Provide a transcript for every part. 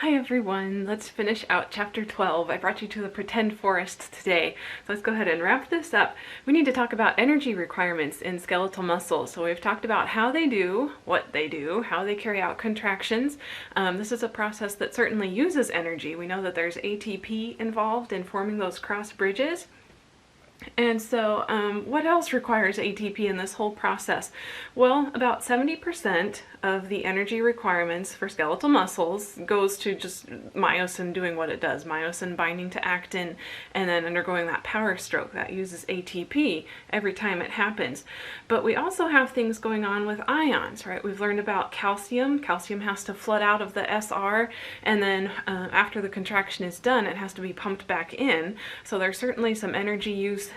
Hi everyone, let's finish out chapter 12. I brought you to the pretend forest today. So let's go ahead and wrap this up. We need to talk about energy requirements in skeletal muscles. So we've talked about how they do, what they do, how they carry out contractions. This is a process that certainly uses energy. We know that there's ATP involved in forming those cross bridges. And so what else requires ATP in this whole process? Well, about 70% of the energy requirements for skeletal muscles goes to just myosin doing what it does, myosin binding to actin and then undergoing that power stroke. That uses ATP every time it happens. But we also have things going on with ions, right? We've learned about calcium. Calcium has to flood out of the SR, and then after the contraction is done, it has to be pumped back in. So there's certainly some energy use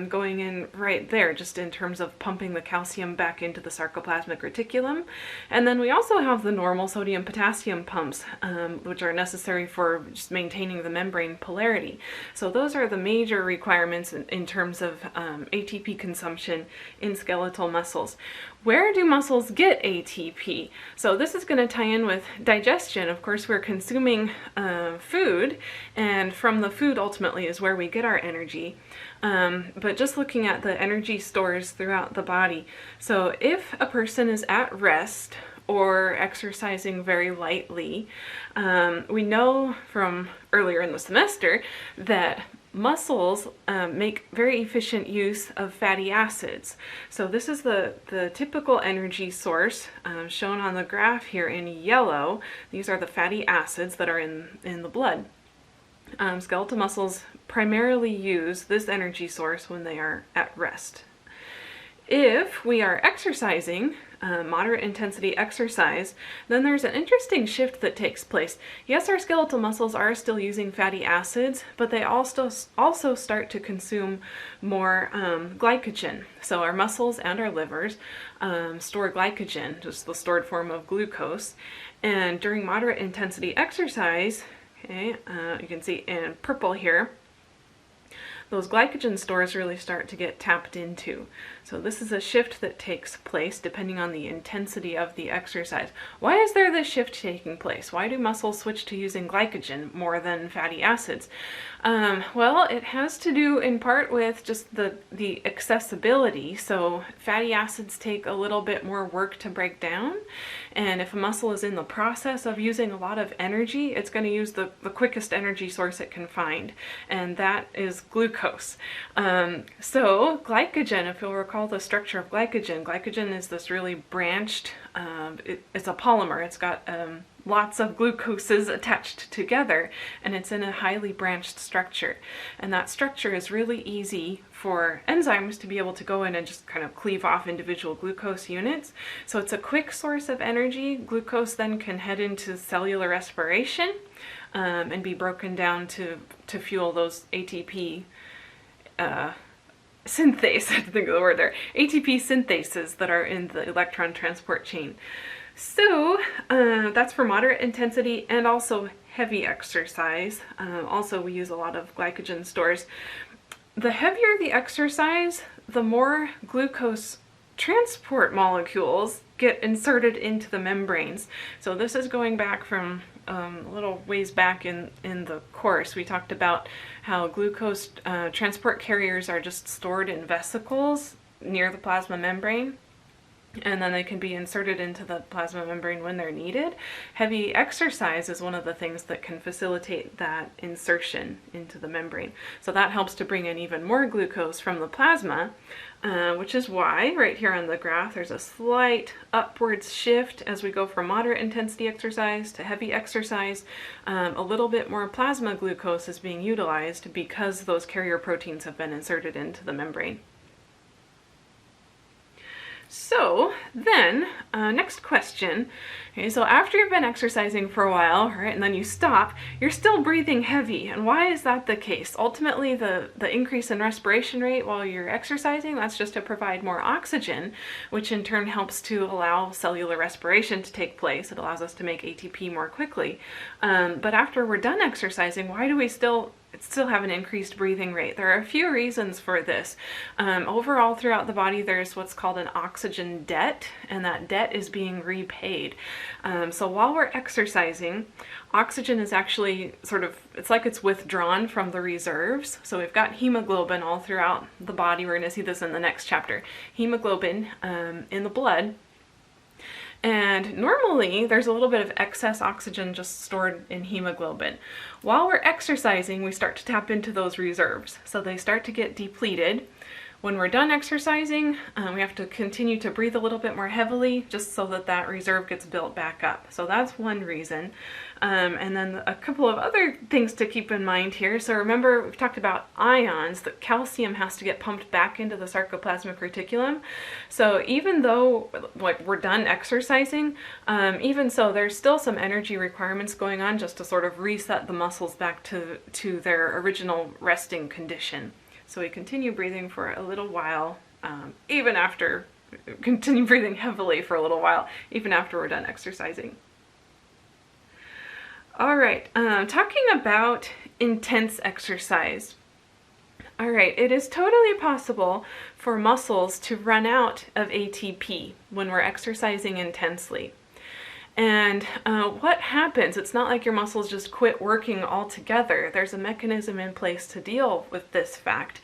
going in right there, just in terms of pumping the calcium back into the sarcoplasmic reticulum. And then we also have the normal sodium-potassium pumps, which are necessary for just maintaining the membrane polarity. So those are the major requirements in terms of ATP consumption in skeletal muscles. Where do muscles get ATP? So this is going to tie in with digestion. Of course, we're consuming food, and from the food ultimately is where we get our energy. But just looking at the energy stores throughout the body. So if a person is at rest or exercising very lightly, we know from earlier in the semester that muscles make very efficient use of fatty acids. So this is the typical energy source shown on the graph here in yellow. These are the fatty acids that are in the blood. Skeletal muscles primarily use this energy source when they are at rest. If we are exercising, moderate intensity exercise, then there's an interesting shift that takes place. Yes, our skeletal muscles are still using fatty acids, but they also start to consume more glycogen. So our muscles and our livers store glycogen, just the stored form of glucose. And during moderate intensity exercise, okay, you can see in purple here, those glycogen stores really start to get tapped into. So this is a shift that takes place depending on the intensity of the exercise. Why is there this shift taking place? Why do muscles switch to using glycogen more than fatty acids? Well, it has to do in part with just the accessibility. So fatty acids take a little bit more work to break down. And if a muscle is in the process of using a lot of energy, it's going to use the quickest energy source it can find. And that is glucose. So glycogen, if you'll recall the structure of glycogen is this really branched, it's a polymer. It's got lots of glucoses attached together, and it's in a highly branched structure. And that structure is really easy for enzymes to be able to go in and just kind of cleave off individual glucose units. So it's a quick source of energy. Glucose then can head into cellular respiration and be broken down to fuel those ATP synthase, I have to think of the word there, ATP synthases that are in the electron transport chain. So that's for moderate intensity and also heavy exercise. Also, we use a lot of glycogen stores. The heavier the exercise, the more glucose transport molecules get inserted into the membranes. So this is going back from a little ways back in the course. We talked about how glucose transport carriers are just stored in vesicles near the plasma membrane, and then they can be inserted into the plasma membrane when they're needed. Heavy exercise is one of the things that can facilitate that insertion into the membrane. So that helps to bring in even more glucose from the plasma, which is why right here on the graph there's a slight upwards shift as we go from moderate intensity exercise to heavy exercise. A little bit more plasma glucose is being utilized because those carrier proteins have been inserted into the membrane. So then, next question. Okay, so after you've been exercising for a while, right, and then you stop, you're still breathing heavy. And why is that the case? Ultimately, the increase in respiration rate while you're exercising, that's just to provide more oxygen, which in turn helps to allow cellular respiration to take place. It allows us to make ATP more quickly. But after we're done exercising, why do we still have an increased breathing rate? There are a few reasons for this. Overall, throughout the body, there's what's called an oxygen debt, and that debt is being repaid. So while we're exercising, oxygen is actually it's like it's withdrawn from the reserves. So we've got hemoglobin all throughout the body. We're going to see this in the next chapter. Hemoglobin in the blood. And normally there's a little bit of excess oxygen just stored in hemoglobin. While we're exercising, we start to tap into those reserves. So they start to get depleted. When we're done exercising, we have to continue to breathe a little bit more heavily just so that that reserve gets built back up. So that's one reason. And then a couple of other things to keep in mind here. So remember, we've talked about ions, that calcium has to get pumped back into the sarcoplasmic reticulum. So even though we're done exercising, even so, there's still some energy requirements going on just to sort of reset the muscles back to their original resting condition. So we continue breathing for a little while, continue breathing heavily for a little while, even after we're done exercising. All right, talking about intense exercise. All right, it is totally possible for muscles to run out of ATP when we're exercising intensely. And what happens, it's not like your muscles just quit working altogether. There's a mechanism in place to deal with this fact.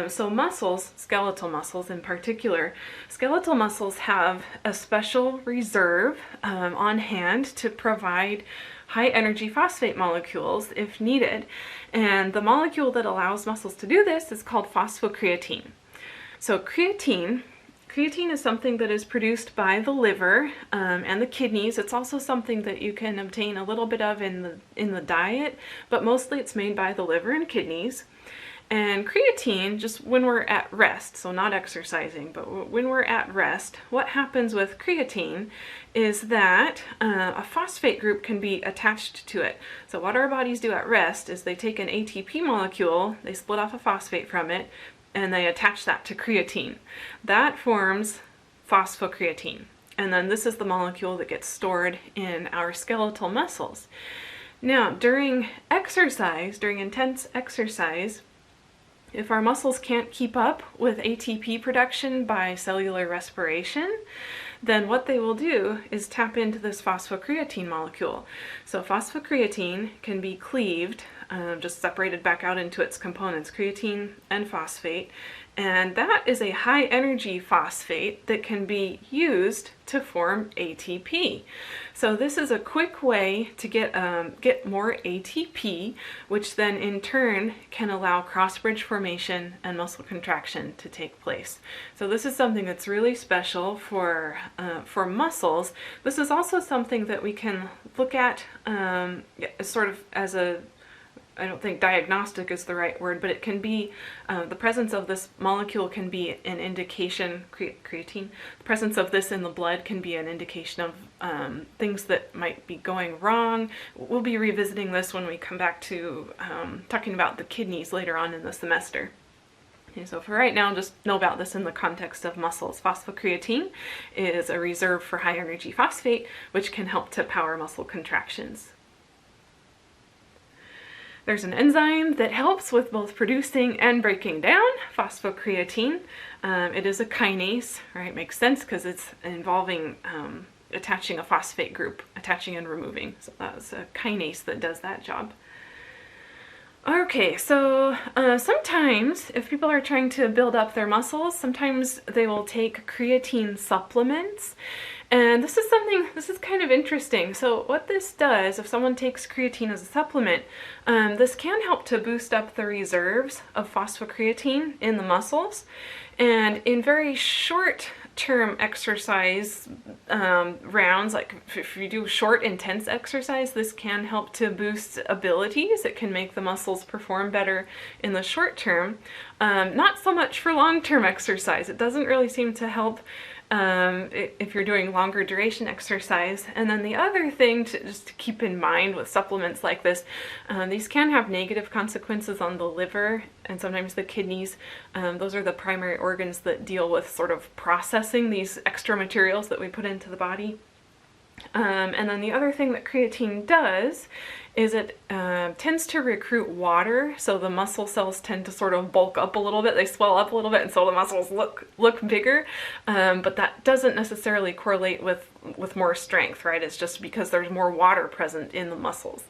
So muscles, skeletal muscles in particular, skeletal muscles have a special reserve on hand to provide high energy phosphate molecules if needed. And the molecule that allows muscles to do this is called phosphocreatine. So creatine is something that is produced by the liver and the kidneys. It's also something that you can obtain a little bit of in the diet, but mostly it's made by the liver and kidneys. And creatine, just when we're at rest, so not exercising, but when we're at rest, what happens with creatine is that a phosphate group can be attached to it. So what our bodies do at rest is they take an ATP molecule, they split off a phosphate from it, and they attach that to creatine. That forms phosphocreatine. And then this is the molecule that gets stored in our skeletal muscles. Now, during intense exercise, if our muscles can't keep up with ATP production by cellular respiration, then what they will do is tap into this phosphocreatine molecule. So phosphocreatine can be cleaved, just separated back out into its components, creatine and phosphate, and that is a high energy phosphate that can be used to form ATP. So this is a quick way to get more ATP, which then in turn can allow cross-bridge formation and muscle contraction to take place. So this is something that's really special for muscles. This is also something that we can look at sort of as a, I don't think diagnostic is the right word, but it can be, the presence of this molecule can be an indication, creatine, the presence of this in the blood can be an indication of things that might be going wrong. We'll be revisiting this when we come back to talking about the kidneys later on in the semester. Okay, so for right now, just know about this in the context of muscles. Phosphocreatine is a reserve for high energy phosphate, which can help to power muscle contractions. There's an enzyme that helps with both producing and breaking down phosphocreatine. It is a kinase, right? Makes sense because it's involving attaching a phosphate group, attaching and removing. So that's a kinase that does that job. Okay, so sometimes if people are trying to build up their muscles, sometimes they will take creatine supplements. And this is kind of interesting. So what this does, if someone takes creatine as a supplement, this can help to boost up the reserves of phosphocreatine in the muscles. And in very short-term exercise rounds, like if you do short, intense exercise, this can help to boost abilities. It can make the muscles perform better in the short term. Not so much for long-term exercise. It doesn't really seem to help if you're doing longer duration exercise. And then the other thing just to keep in mind with supplements like this, these can have negative consequences on the liver and sometimes the kidneys. Those are the primary organs that deal with sort of processing these extra materials that we put into the body. And then the other thing that creatine does is it tends to recruit water, so the muscle cells tend to sort of bulk up a little bit, they swell up a little bit, and so the muscles look bigger, but that doesn't necessarily correlate with more strength, right? It's just because there's more water present in the muscles.